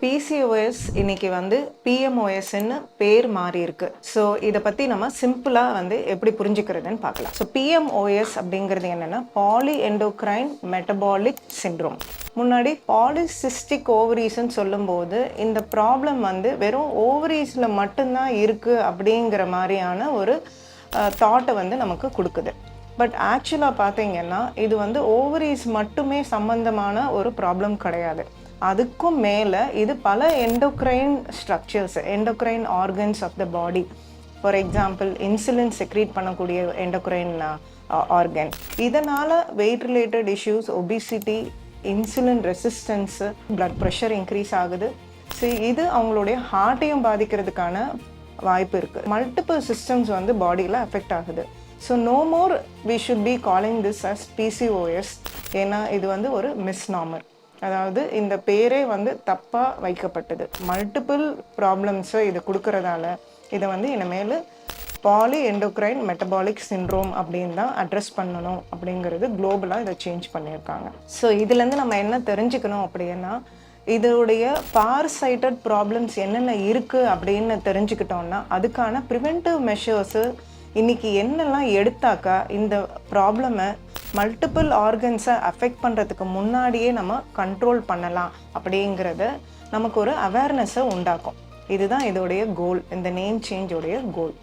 PCOS இன்னைக்கு வந்து பிஎம்ஓஎஸ்ன்னு பேர் மாறி இருக்கு. ஸோ இதை பற்றி நம்ம சிம்பிளாக வந்து எப்படி புரிஞ்சுக்கிறதுன்னு பார்க்கலாம். ஸோ பிஎம்ஓஎஸ் அப்படிங்கிறது என்னென்னா பாலி எண்டோக்ரைன் மெட்டபாலிக் சிண்ட்ரோம். முன்னாடி பாலிசிஸ்டிக் ஓவரீஸ்ன்னு சொல்லும்போது இந்த ப்ராப்ளம் வந்து வெறும் ஓவரீஸில் மட்டும்தான் இருக்குது அப்படிங்கிற மாதிரியான ஒரு தாட்டை வந்து நமக்கு கொடுக்குது. பட் ஆக்சுவலாக பார்த்தீங்கன்னா இது வந்து ஓவரீஸ் மட்டுமே சம்பந்தமான ஒரு ப்ராப்ளம் கிடையாது. அதுக்கும் மேலே இது பல endocrine structures, endocrine organs of the body. For example insulin secrete பண்ணக்கூடிய எண்டோக்ரைன் ஆர்கன். இதனால் weight related issues, obesity, insulin resistance, blood pressure increase ஆகுது. ஸோ இது அவங்களுடைய ஹார்ட்டையும் பாதிக்கிறதுக்கான வாய்ப்பு இருக்குது. மல்டிபிள் சிஸ்டம்ஸ் வந்து பாடியில் அஃபெக்ட் ஆகுது. So no more we should be calling this as PCOS. ஏன்னா இது வந்து ஒரு மிஸ்நாமர். அதாவது இந்த பேரே வந்து தப்பாக வைக்கப்பட்டது. மல்டிபிள் ப்ராப்ளம்ஸை இது கொடுக்கறதால இதை வந்து இனிமேல் பாலி எண்டோக்ரைன் மெட்டபாலிக் சிண்ட்ரோம் அப்படின்னு தான் அட்ரஸ் பண்ணணும் அப்படிங்கிறது குளோபலாக இதை சேஞ்ச் பண்ணியிருக்காங்க. ஸோ இதுலேருந்து நம்ம என்ன தெரிஞ்சுக்கணும் அப்படின்னா, இதோடைய ஃபார் சைட்டட் ப்ராப்ளம்ஸ் என்னென்ன இருக்குது அப்படின்னு தெரிஞ்சுக்கிட்டோம்னா அதுக்கான ப்ரிவென்டிவ் மெஷர்ஸு இன்றைக்கி என்னெல்லாம் எடுத்தாக்கா இந்த ப்ராப்ளமை மல்டிபிள் ஆர்கன்ஸை அஃபெக்ட் பண்ணுறதுக்கு முன்னாடியே நம்ம கண்ட்ரோல் பண்ணலாம் அப்படிங்கிறத நமக்கு ஒரு அவேர்னஸை உண்டாக்கும். இதுதான் இதோடைய கோல், இந்த நேம் சேஞ்சோடைய கோல்.